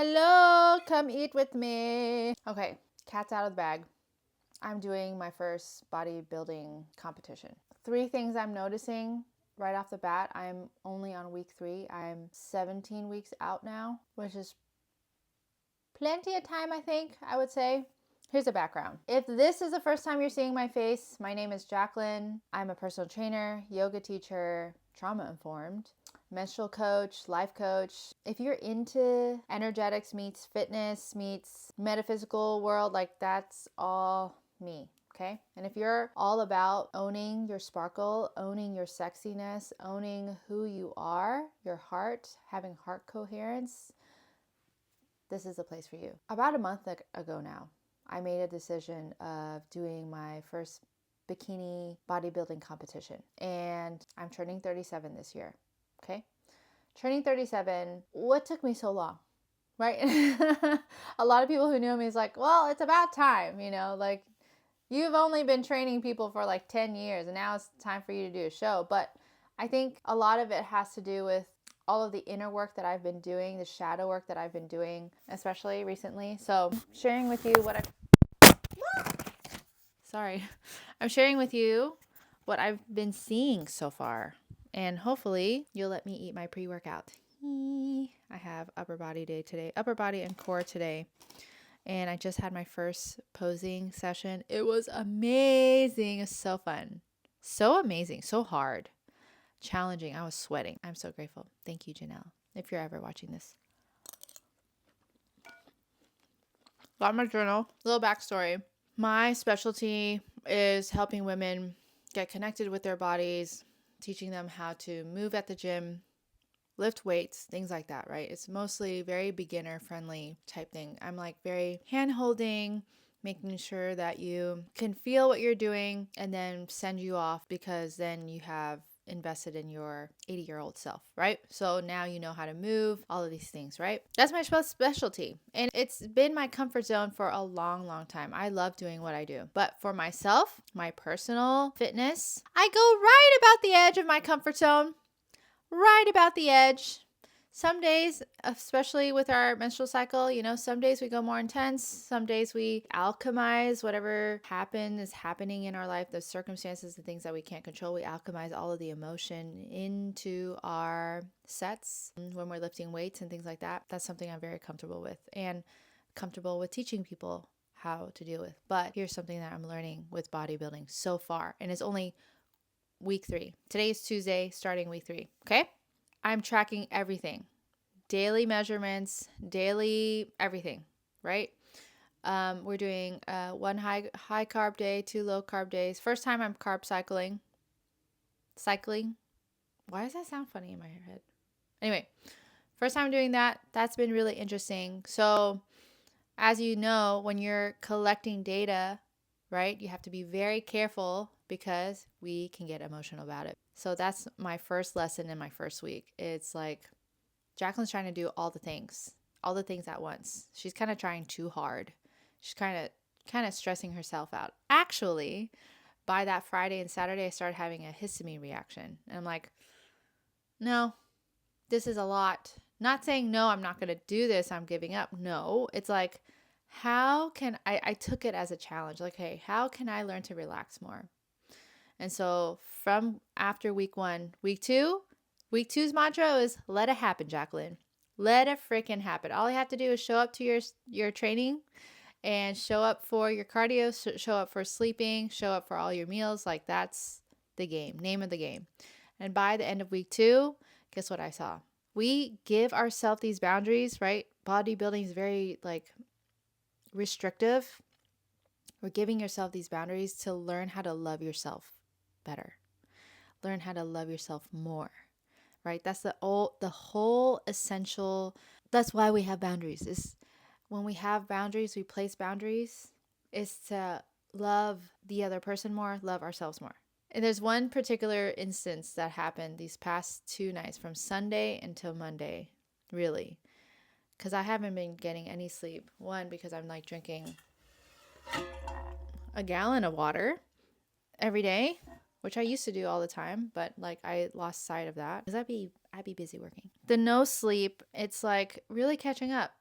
Hello, come eat with me. Okay, cat's out of the bag. I'm doing my first bodybuilding competition. 3 things I'm noticing right off the bat. I'm only on week 3. I'm 17 weeks out now, which is plenty of time, I think, I would say. Here's a background. If this is the first time you're seeing my face, my name is Jacqueline. I'm a personal trainer, yoga teacher, trauma informed, menstrual coach, life coach. If you're into energetics meets fitness meets metaphysical world, like that's all me. Okay. And if you're all about owning your sparkle, owning your sexiness, owning who you are, your heart, having heart coherence, this is the place for you. About a month ago now, I made a decision of doing my first bikini bodybuilding competition. And I'm turning 37 this year. Okay. Turning 37. What took me so long? Right? A lot of people who knew me is like, well, it's about time, like you've only been training people for like 10 years and now it's time for you to do a show. But I think a lot of it has to do with all of the inner work that I've been doing, the shadow work that I've been doing, especially recently. So sharing with you what I'm sharing with you what I've been seeing so far. And hopefully you'll let me eat my pre-workout. I have upper body day today, upper body and core today. And I just had my first posing session. It was amazing. It's so fun. So amazing. So hard. Challenging. I was sweating. I'm so grateful. Thank you, Janelle, if you're ever watching this. Got my journal. Little backstory. My specialty is helping women get connected with their bodies, teaching them how to move at the gym, lift weights, things like that, right? It's mostly very beginner friendly type thing. I'm like very hand holding, making sure that you can feel what you're doing and then send you off, because then you have invested in your 80-year-old self, right? So now you know how to move, all of these things, right? That's my specialty. And it's been my comfort zone for a long, long time. I love doing what I do. But for myself, my personal fitness, I go right about the edge of my comfort zone. Right about the edge. Some days, especially with our menstrual cycle, some days we go more intense. Some days we alchemize whatever is happening in our life, the circumstances, the things that we can't control. We alchemize all of the emotion into our sets when we're lifting weights and things like that. That's something I'm very comfortable with and comfortable with teaching people how to deal with. But here's something that I'm learning with bodybuilding so far, and it's only week 3. Today is Tuesday, starting week 3. Okay. I'm tracking everything, daily measurements, daily everything, right? We're doing 1 high carb day, 2 low carb days. First time I'm carb cycling. Why does that sound funny in my head? Anyway, first time doing that. That's been really interesting. So as you know, when you're collecting data, right, you have to be very careful because we can get emotional about it. So that's my first lesson in my first week. It's like Jacqueline's trying to do all the things at once. She's kind of trying too hard. She's kind of stressing herself out. Actually, by that Friday and Saturday, I started having a histamine reaction. And I'm like, no, this is a lot. Not saying, no, I'm not going to do this, I'm giving up. No, it's like, how can I took it as a challenge. Like, hey, how can I learn to relax more? And so from after week 1, week 2's mantra is let it happen, Jacqueline. Let it freaking happen. All you have to do is show up to your training and show up for your cardio, show up for sleeping, show up for all your meals. Like that's the game, name of the game. And by the end of week 2, guess what I saw? We give ourselves these boundaries, right? Bodybuilding is very like restrictive. We're giving yourself these boundaries to learn how to love yourself better. Learn how to love yourself more, right? That's the whole essential. That's why we have boundaries. Is when we have boundaries, we place boundaries, is to love the other person more, love ourselves more. And there's one particular instance that happened these past 2 nights from Sunday until Monday, really, because I haven't been getting any sleep. One, because I'm like drinking a gallon of water every day, which I used to do all the time, but like I lost sight of that because I'd be busy working. The no sleep, it's like really catching up.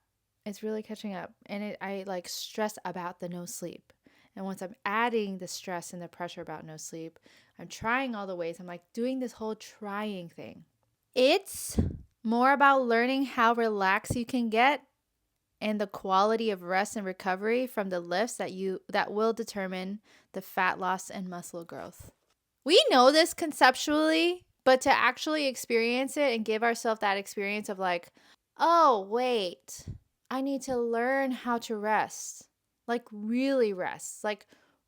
It's really catching up. And I like stress about the no sleep. And once I'm adding the stress and the pressure about no sleep, I'm trying all the ways. I'm like doing this whole trying thing. It's more about learning how relaxed you can get and the quality of rest and recovery from the lifts that will determine the fat loss and muscle growth. We know this conceptually, but to actually experience it and give ourselves that experience of like, oh, wait, I need to learn how to rest. Like, really rest. Like,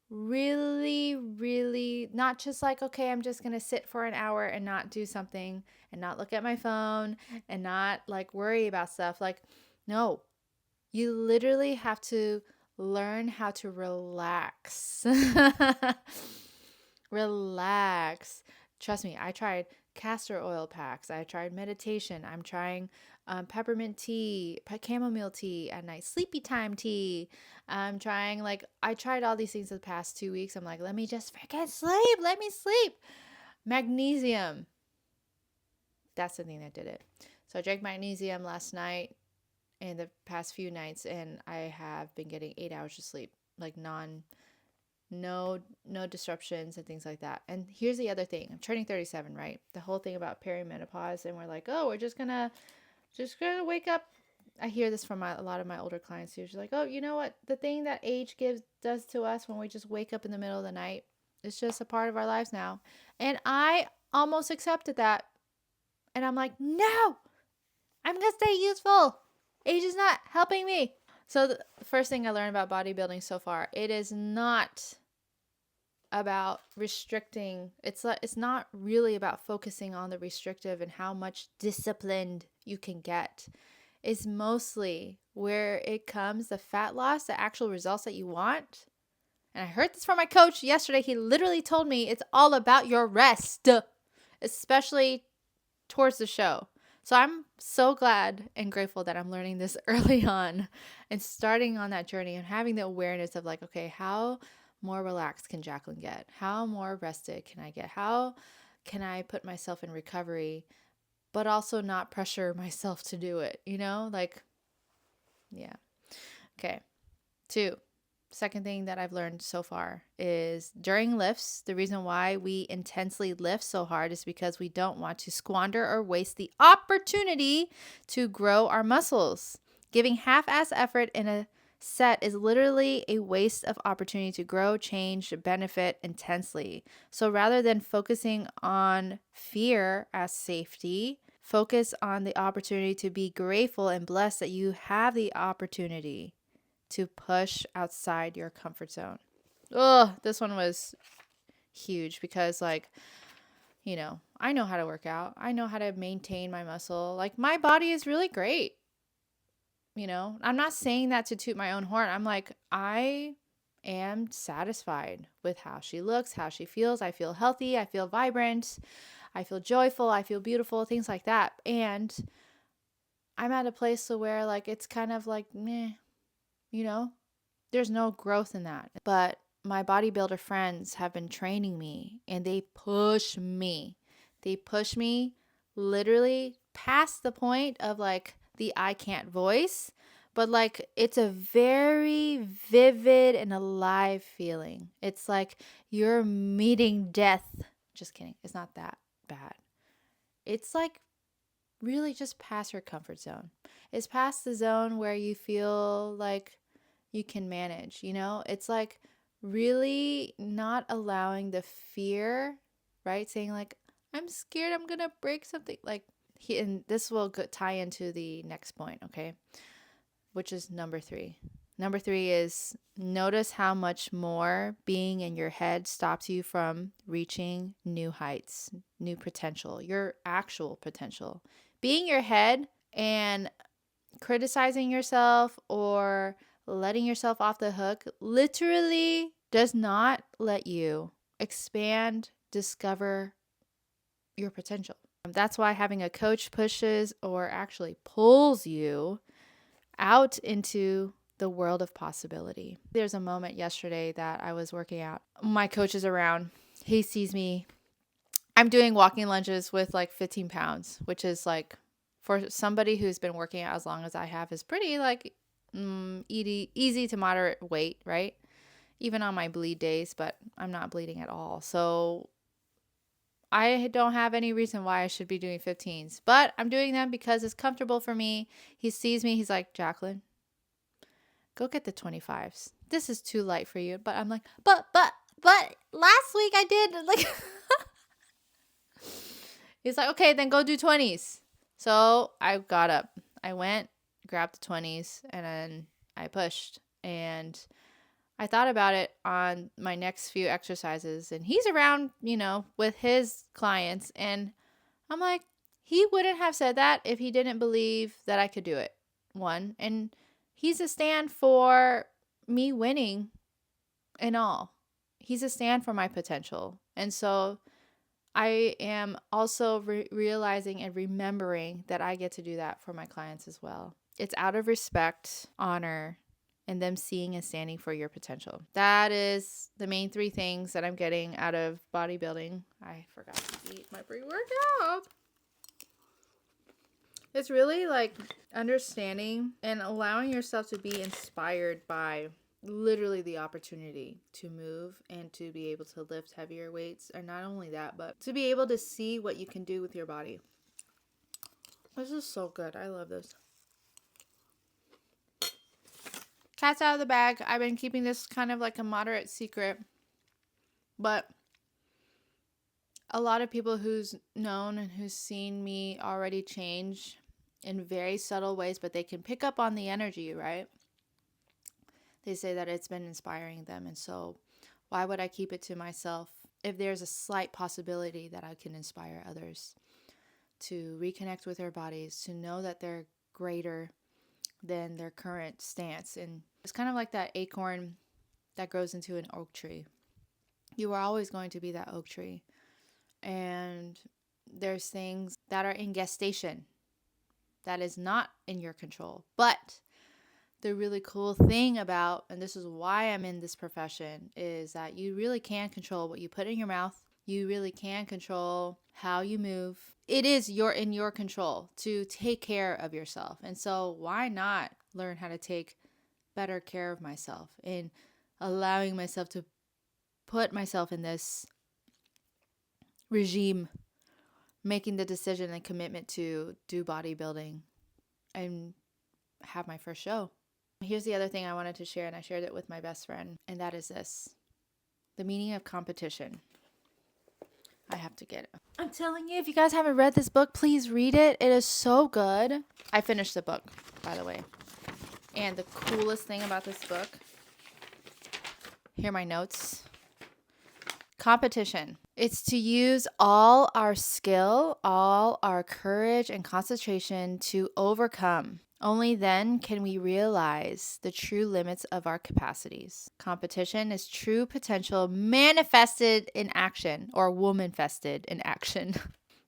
really, really, not just like, okay, I'm just going to sit for an hour and not do something and not look at my phone and not like worry about stuff. Like, no, you literally have to learn how to relax. Relax. Trust me, I tried castor oil packs. I tried meditation. I'm trying peppermint tea, chamomile tea at night, sleepy time tea. I'm trying, like, I tried all these things the past 2 weeks. I'm like, let me just freaking sleep. Let me sleep. Magnesium. That's the thing that did it. So I drank magnesium last night and the past few nights, and I have been getting 8 hours of sleep, like no disruptions and things like that. And here's the other thing. I'm turning 37, right? The whole thing about perimenopause, and we're like, "Oh, we're just going to wake up." I hear this from a lot of my older clients who's like, "Oh, you know what? The thing that age does to us when we just wake up in the middle of the night, it's just a part of our lives now." And I almost accepted that. And I'm like, "No. I'm going to stay useful. Age is not helping me." So the first thing I learned about bodybuilding so far, it is not about restricting. It's not really about focusing on the restrictive and how much disciplined you can get. It's mostly where it comes the fat loss, the actual results that you want. And I heard this from my coach yesterday. He literally told me it's all about your rest, especially towards the show. So I'm so glad and grateful that I'm learning this early on and starting on that journey and having the awareness of like, okay, how more relaxed can Jacqueline get? How more rested can I get? How can I put myself in recovery, but also not pressure myself to do it? Like, yeah. Okay. 2. Second thing that I've learned so far is during lifts, the reason why we intensely lift so hard is because we don't want to squander or waste the opportunity to grow our muscles. Giving half-ass effort in a set is literally a waste of opportunity to grow, change, benefit intensely. So rather than focusing on fear as safety, focus on the opportunity to be grateful and blessed that you have the opportunity to push outside your comfort zone. Oh, this one was huge because, like, I know how to work out. I know how to maintain my muscle. Like, my body is really great. I'm not saying that to toot my own horn. I'm like, I am satisfied with how she looks, how she feels. I feel healthy. I feel vibrant. I feel joyful. I feel beautiful, things like that. And I'm at a place where, like, it's kind of like, meh. There's no growth in that. But my bodybuilder friends have been training me and they push me. They push me literally past the point of like the I can't voice, but like it's a very vivid and alive feeling. It's like you're meeting death. Just kidding. It's not that bad. It's like really just past your comfort zone. It's past the zone where you feel like you can manage, It's like really not allowing the fear, right? Saying like, I'm scared I'm going to break something. Like, and this will tie into the next point, okay? Which is number 3. Number 3 is notice how much more being in your head stops you from reaching new heights, new potential, your actual potential. Being your head and criticizing yourself or letting yourself off the hook literally does not let you expand, discover your potential. That's why having a coach pushes or actually pulls you out into the world of possibility. There's a moment yesterday that I was working out. My coach is around. He sees me. I'm doing walking lunges with like 15 pounds, which is like, for somebody who's been working out as long as I have is pretty like easy to moderate weight, right? Even on my bleed days, but I'm not bleeding at all. So I don't have any reason why I should be doing 15s, but I'm doing them because it's comfortable for me. He sees me. He's like, Jacqueline, go get the 25s. This is too light for you. But I'm like, but last week I did like, he's like, okay, then go do 20s. So I got up, I went, grabbed the 20s, and then I pushed. And I thought about it on my next few exercises, and he's around, with his clients. And I'm like, he wouldn't have said that if he didn't believe that I could do it. One, and he's a stand for me winning and all. He's a stand for my potential. And so I am also realizing and remembering that I get to do that for my clients as well. It's out of respect, honor, and them seeing and standing for your potential. That is the main 3 things that I'm getting out of bodybuilding. I forgot to eat my pre-workout. It's really like understanding and allowing yourself to be inspired by literally the opportunity to move and to be able to lift heavier weights. And not only that, but to be able to see what you can do with your body. This is so good. I love this. Cat's out of the bag. I've been keeping this kind of like a moderate secret, but a lot of people who's known and who's seen me already change in very subtle ways, but they can pick up on the energy, right? They say that it's been inspiring them. And so why would I keep it to myself if there's a slight possibility that I can inspire others to reconnect with their bodies, to know that they're greater than their current stance. And it's kind of like that acorn that grows into an oak tree. You are always going to be that oak tree. And there's things that are in gestation that is not in your control. But the really cool thing about, and this is why I'm in this profession, is that you really can control what you put in your mouth. You really can control how you move. It is in your control to take care of yourself. And so why not learn how to take better care of myself and allowing myself to put myself in this regime, making the decision and commitment to do bodybuilding and have my first show. Here's the other thing I wanted to share, and I shared it with my best friend, and that is this: the meaning of competition. I have to get it. I'm telling you, if you guys haven't read this book, please read it. It is so good. I finished the book, by the way. And the coolest thing about this book, here are my notes. Competition. It's to use all our skill, all our courage and concentration to overcome. Only then can we realize the true limits of our capacities. Competition is true potential manifested in action, or womanifested in action.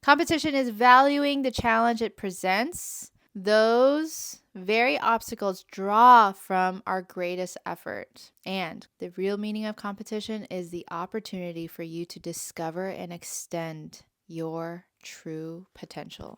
Competition is valuing the challenge it presents. Those very obstacles draw from our greatest effort. And the real meaning of competition is the opportunity for you to discover and extend your true potential.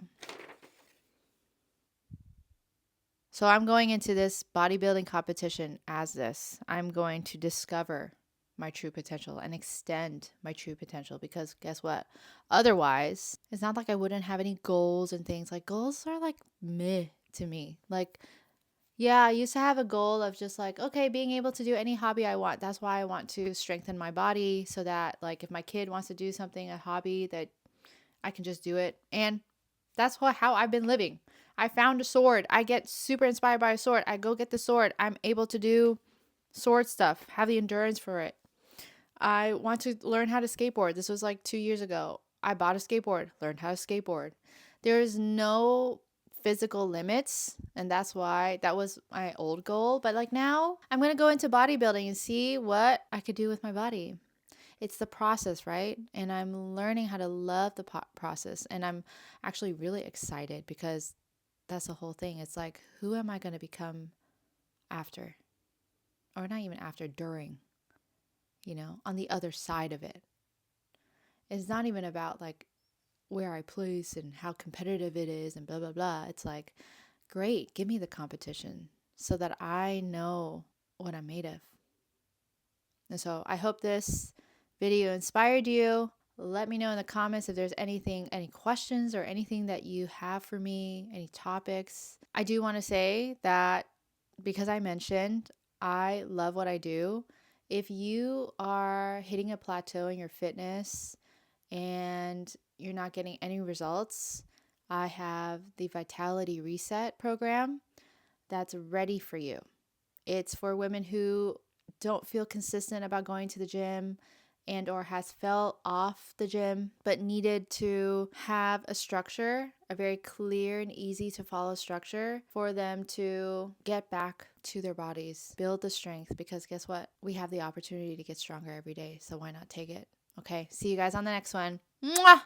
So I'm going into this bodybuilding competition as this. I'm going to discover my true potential and extend my true potential, because guess what? Otherwise, it's not like I wouldn't have any goals and things. Like, goals are like meh to me. Like, yeah, I used to have a goal of just like, okay, being able to do any hobby I want. That's why I want to strengthen my body so that like if my kid wants to do something, a hobby, that I can just do it. And that's how I've been living. I found a sword. I get super inspired by a sword. I go get the sword. I'm able to do sword stuff, have the endurance for it. I want to learn how to skateboard. This was like 2 years ago. I bought a skateboard, learned how to skateboard. There is no physical limits, and that's why that was my old goal. But like now, I'm going to go into bodybuilding and see what I could do with my body. It's the process, right? And I'm learning how to love the process. And I'm actually really excited because that's the whole thing. It's like, who am I going to become after? Or not even after, during, on the other side of it. It's not even about like where I place and how competitive it is and blah, blah, blah. It's like, great, give me the competition so that I know what I'm made of. And so I hope this video inspired you. Let me know in the comments if there's anything, any questions or anything that you have for me, any topics. I do want to say that because I mentioned I love what I do. If you are hitting a plateau in your fitness and you're not getting any results, I have the Vitality Reset program that's ready for you. It's for women who don't feel consistent about going to the gym and or has fell off the gym but needed to have a structure, a very clear and easy to follow structure for them to get back to their bodies, build the strength, because guess what? We have the opportunity to get stronger every day, so why not take it? Okay, see you guys on the next one. Mwah!